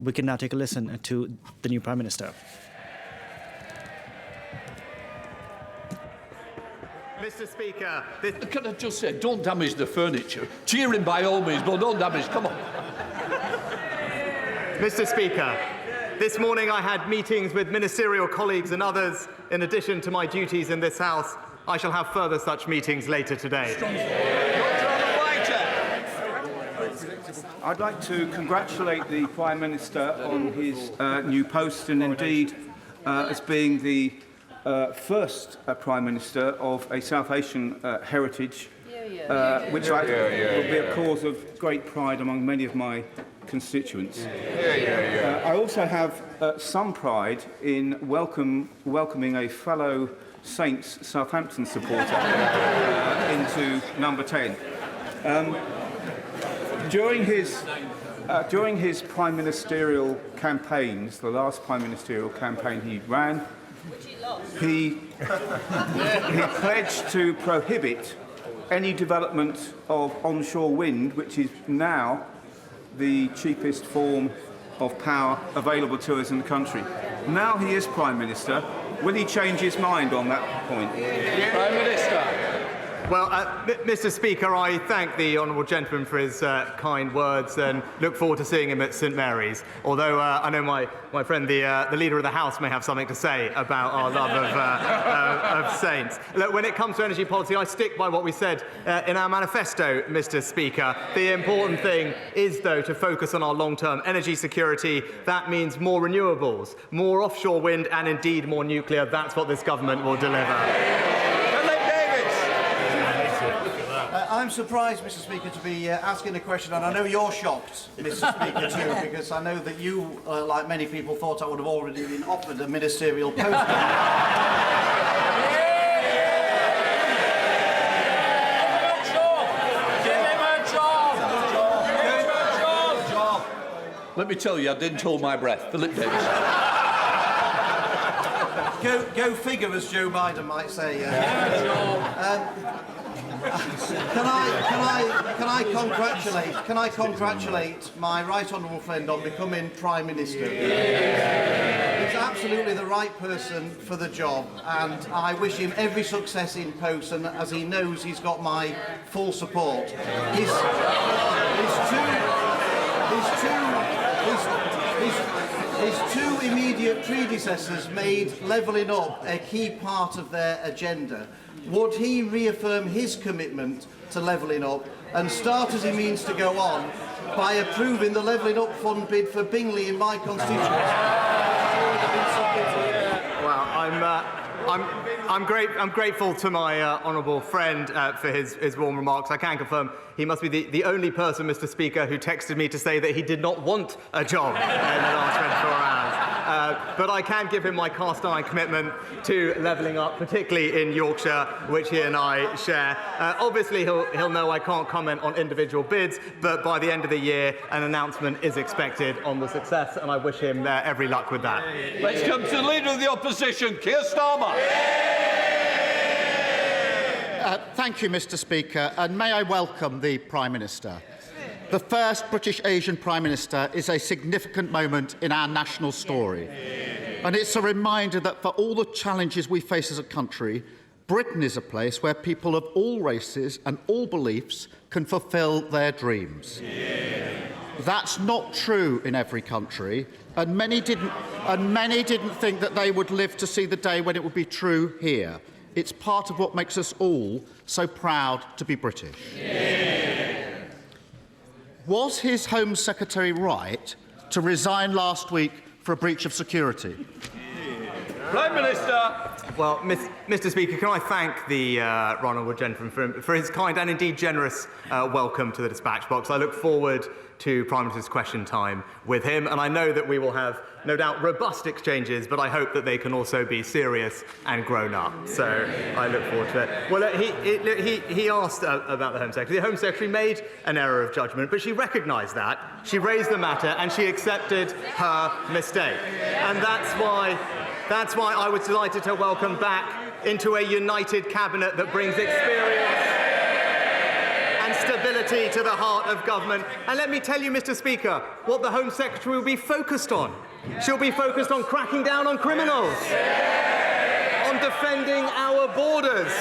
We can now take a listen to the new Prime Minister. Mr. Speaker, Can I just say, don't damage the furniture. Cheer him by all means, but don't damage. Come on. Mr. Speaker, this morning I had meetings with ministerial colleagues and others. In addition to my duties in this House, I shall have further such meetings later today. I'd like to congratulate the Prime Minister on his new post and indeed as being the first Prime Minister of a South Asian heritage, which will be a cause of great pride among many of my constituents. I also have some pride in welcoming a fellow Saints Southampton supporter into number 10. During his prime ministerial campaigns, the last prime ministerial campaign he ran, he pledged to prohibit any development of onshore wind, which is now the cheapest form of power available to us in the country. Now he is Prime Minister. Will he change his mind on that point? Prime Minister. Well, Mr. Speaker, I thank the honourable gentleman for his kind words and look forward to seeing him at St Mary's. Although I know my friend, the Leader of the House, may have something to say about our love of Saints. Look, when it comes to energy policy, I stick by what we said in our manifesto, Mr. Speaker. The important thing is, though, to focus on our long-term energy security. That means more renewables, more offshore wind, and indeed more nuclear. That's what this government will deliver. I'm surprised, Mr. Speaker, to be asking a question, and I know you're shocked, Mr. Speaker, too, because I know that you, like many people, thought I would have already been offered a ministerial post. Let me tell you, I didn't hold my breath. Philip Davis. Go figure, as Joe Biden might say. Can I congratulate my right honourable friend on becoming Prime Minister? He's absolutely the right person for the job, and I wish him every success in post, and as he knows, he's got my full support. His two immediate predecessors made levelling up a key part of their agenda. Would he reaffirm his commitment to levelling up and start, as he means to go on, by approving the levelling up fund bid for Bingley in my constituency? Well, I'm grateful to my honourable friend for his warm remarks. I can confirm he must be the only person, Mr. Speaker, who texted me to say that he did not want a job in the last 24 hours. But I can give him my cast iron commitment to levelling up, particularly in Yorkshire, which he and I share. Obviously, he'll know I can't comment on individual bids, but by the end of the year, an announcement is expected on the success, and I wish him every luck with that. Let's come to the Leader of the Opposition, Keir Starmer. Thank you, Mr. Speaker, and may I welcome the Prime Minister. The first British Asian Prime Minister is a significant moment in our national story. And it's a reminder that for all the challenges we face as a country, Britain is a place where people of all races and all beliefs can fulfil their dreams. That's not true in every country, and many didn't think that they would live to see the day when it would be true here. It's part of what makes us all so proud to be British. Was his Home Secretary right to resign last week for a breach of security? Prime Minister. Well, Mr. Speaker, can I thank the honourable gentleman for his kind and indeed generous welcome to the dispatch box. I look forward to Prime Minister's question time with him, and I know that we will have, no doubt, robust exchanges, but I hope that they can also be serious and grown up. So I look forward to it. Well, he asked about the Home Secretary. The Home Secretary made an error of judgment, but she recognised that. She raised the matter and she accepted her mistake. And that's why I was delighted to welcome back into a united cabinet that brings experience and and stability to the heart of government. And let me tell you, Mr. Speaker, what the Home Secretary will be focused on. She'll be focused on cracking down on criminals, on defending our borders,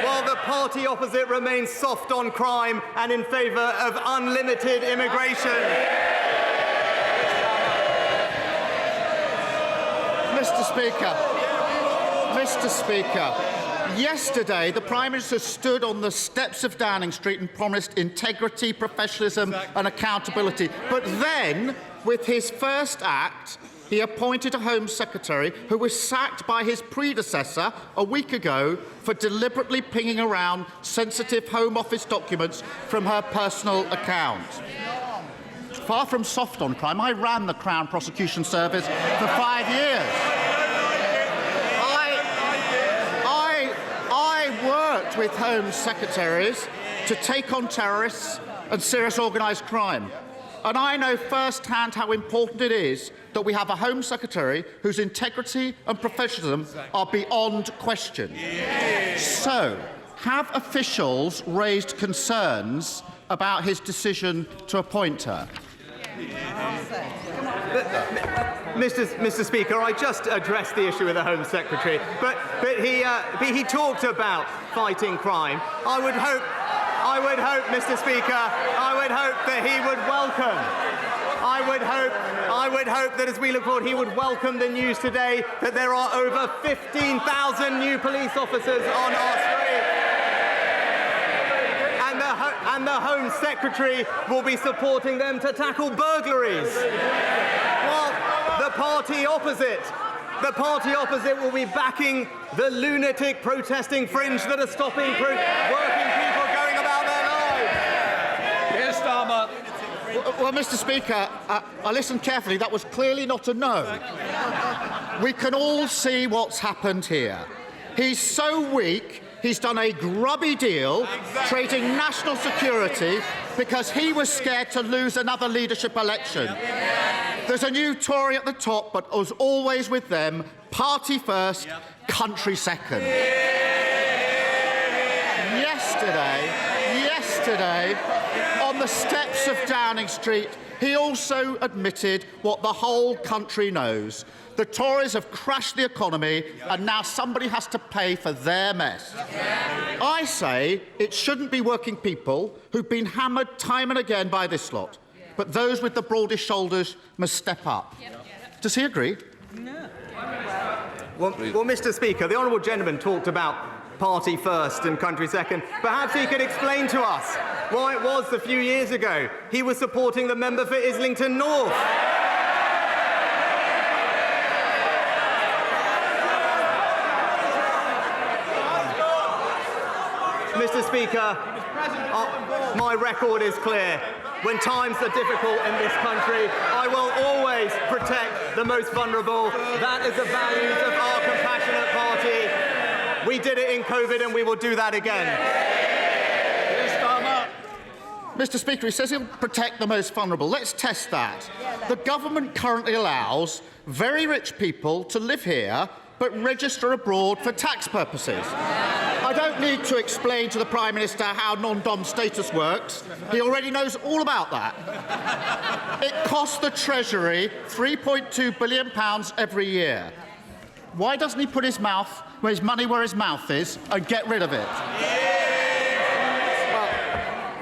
while the party opposite remains soft on crime and in favour of unlimited immigration. Mr. Speaker, yesterday the Prime Minister stood on the steps of Downing Street and promised integrity, professionalism and accountability. But then, with his first act, he appointed a Home Secretary who was sacked by his predecessor a week ago for deliberately pinging around sensitive Home Office documents from her personal account. Far from soft on crime, I ran the Crown Prosecution Service for 5 years. I worked with Home Secretaries to take on terrorists and serious organised crime. And I know firsthand how important it is that we have a Home Secretary whose integrity and professionalism are beyond question. So, have officials raised concerns about his decision to appoint her? Mr. Speaker, I just addressed the issue with the Home Secretary, but he talked about fighting crime. I would hope, Mr. Speaker, I would hope that he would welcome. I would hope that as we look forward, he would welcome the news today that there are over 15,000 new police officers on our street. And the Home Secretary will be supporting them to tackle burglaries. While the party opposite will be backing the lunatic protesting fringe that are stopping working people going about their lives. Yes, Starmer. Well, Mr. Speaker, I listened carefully. That was clearly not a no. We can all see what's happened here. He's so weak, he's done a grubby deal, trading national security because he was scared to lose another leadership election. There's a new Tory at the top, but as always with them, party first, country second. Yesterday, on the steps of Downing Street, he also admitted what the whole country knows. The Tories have crashed the economy, and now somebody has to pay for their mess. I say it shouldn't be working people who've been hammered time and again by this lot, but those with the broadest shoulders must step up. Does he agree? Well, Mr. Speaker, the honourable gentleman talked about party first and country second. Perhaps he could explain to us why it was a few years ago he was supporting the member for Islington North. Mr. Speaker, my record is clear. When times are difficult in this country, I will always protect the most vulnerable. That is the values of our compassionate party. We did it in COVID and we will do that again. Mr. Speaker, he says he'll protect the most vulnerable. Let's test that. The government currently allows very rich people to live here but register abroad for tax purposes. I don't need to explain to the Prime Minister how non-dom status works. He already knows all about that. It costs the Treasury £3.2 billion every year. Why doesn't he put his money where his mouth is and get rid of it?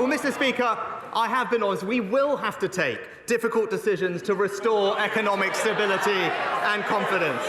Well, Mr. Speaker, I have been honest. We will have to take difficult decisions to restore economic stability and confidence.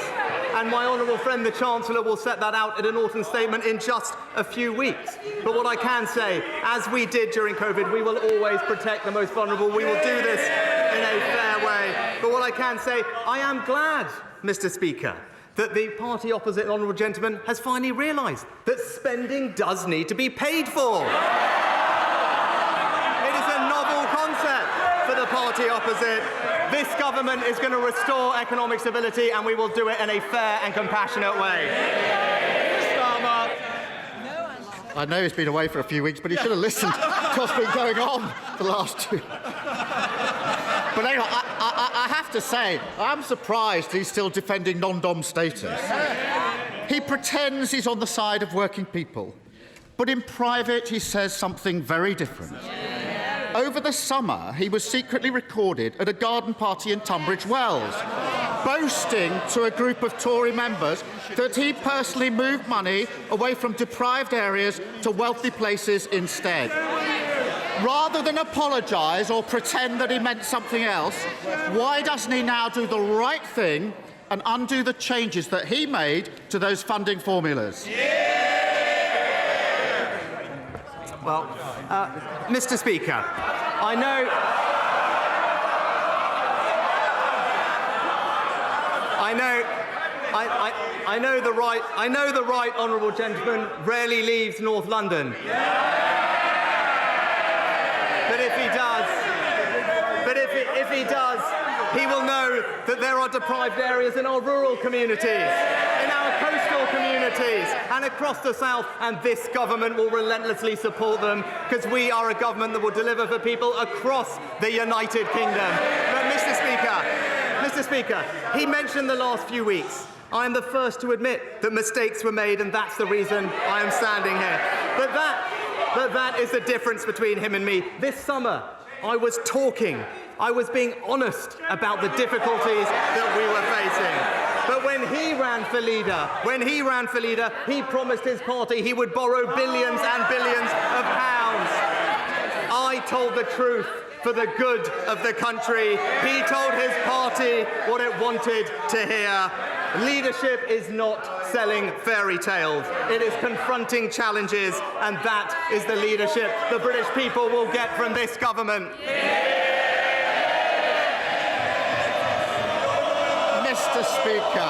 And my honourable friend, the Chancellor, will set that out in an autumn statement in just a few weeks. But what I can say, as we did during COVID, we will always protect the most vulnerable. We will do this in a fair way. But what I can say, I am glad, Mr. Speaker, that the party opposite, honourable gentleman, has finally realised that spending does need to be paid for. It is a novel concept for the party opposite. This government is going to restore economic stability, and we will do it in a fair and compassionate way. I know he's been away for a few weeks, but he should have listened to what's been going on the last 2. But anyway, I have to say, I'm surprised he's still defending non-dom status. He pretends he's on the side of working people. But in private, he says something very different. Over the summer, he was secretly recorded at a garden party in Tunbridge Wells, boasting to a group of Tory members that he personally moved money away from deprived areas to wealthy places instead. Rather than apologise or pretend that he meant something else, why doesn't he now do the right thing and undo the changes that he made to those funding formulas? Well, Mr. Speaker, I know the right honourable gentleman rarely leaves North London. But if he does, he will know that there are deprived areas in our rural communities, in our coastal communities, and across the south, and this government will relentlessly support them because we are a government that will deliver for people across the United Kingdom. But Mr. Speaker, he mentioned the last few weeks. I am the first to admit that mistakes were made, and that's the reason I am standing here. But that is the difference between him and me. This summer, I was being honest about the difficulties that we were facing. But when he ran for leader, he promised his party he would borrow billions and billions of pounds. I told the truth for the good of the country. He told his party what it wanted to hear. Leadership is not selling fairy tales. It is confronting challenges, and that is the leadership the British people will get from this government. Mr. Speaker,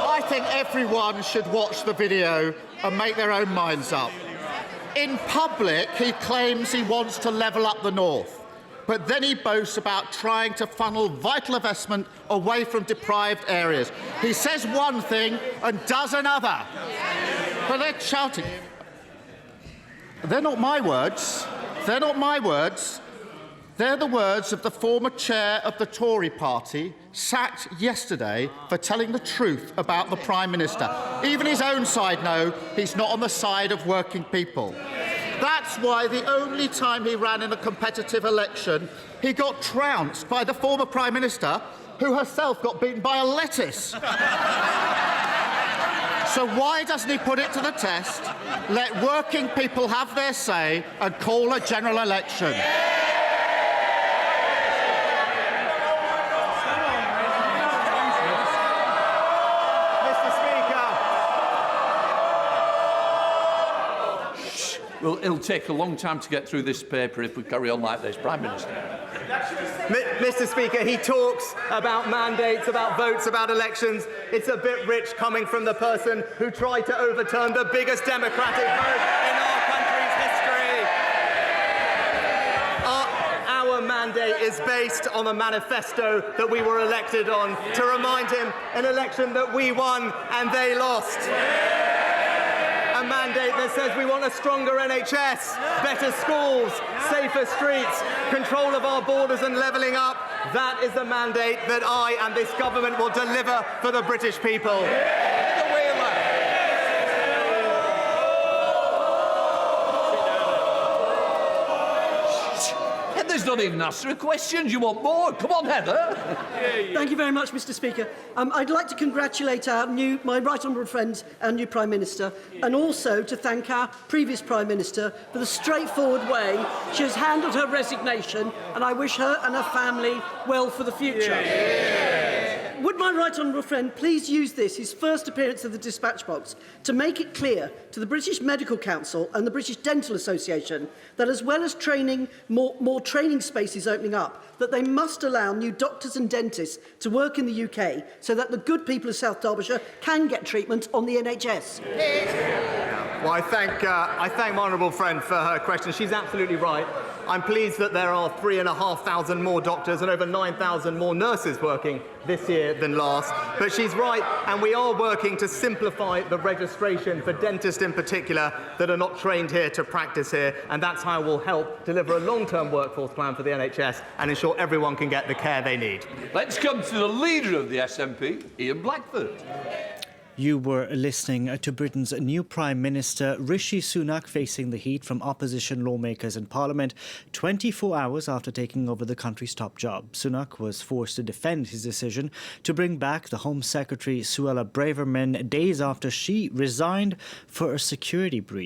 I think everyone should watch the video and make their own minds up. In public, he claims he wants to level up the north, but then he boasts about trying to funnel vital investment away from deprived areas. He says one thing and does another. But they're shouting. They're not my words. They're not my words. They're the words of the former chair of the Tory party, sacked yesterday for telling the truth about the Prime Minister. Even his own side know he's not on the side of working people. That's why the only time he ran in a competitive election, he got trounced by the former Prime Minister, who herself got beaten by a lettuce. So why doesn't he put it to the test, let working people have their say and call a general election? Well, it'll take a long time to get through this paper if we carry on like this, Prime Minister. Mr. Speaker, he talks about mandates, about votes, about elections. It's a bit rich coming from the person who tried to overturn the biggest democratic vote in our country's history. Our mandate is based on a manifesto that we were elected on to remind him an election that we won and they lost. A mandate that says we want a stronger NHS, better schools, safer streets, control of our borders and levelling up. That is the mandate that I and this government will deliver for the British people. Heather's not even answering questions. You want more? Come on, Heather. Thank you very much, Mr. Speaker. I'd like to congratulate my right honourable friend, our new Prime Minister, and also to thank our previous Prime Minister for the straightforward way she has handled her resignation, and I wish her and her family well for the future. Would my right honourable friend please use this, his first appearance of the dispatch box, to make it clear to the British Medical Council and the British Dental Association that as well as training, more training spaces opening up, that they must allow new doctors and dentists to work in the UK so that the good people of South Derbyshire can get treatment on the NHS. Well, I thank my honourable friend for her question. She's absolutely right. I'm pleased that there are 3,500 more doctors and over 9,000 more nurses working this year than last. But she's right, and we are working to simplify the registration for dentists in particular that are not trained here to practice here, and that's how we'll help deliver a long-term workforce plan for the NHS and ensure everyone can get the care they need. Let's come to the leader of the SNP, Ian Blackford. You were listening to Britain's new Prime Minister Rishi Sunak facing the heat from opposition lawmakers in Parliament 24 hours after taking over the country's top job. Sunak was forced to defend his decision to bring back the Home Secretary Suella Braverman days after she resigned for a security breach.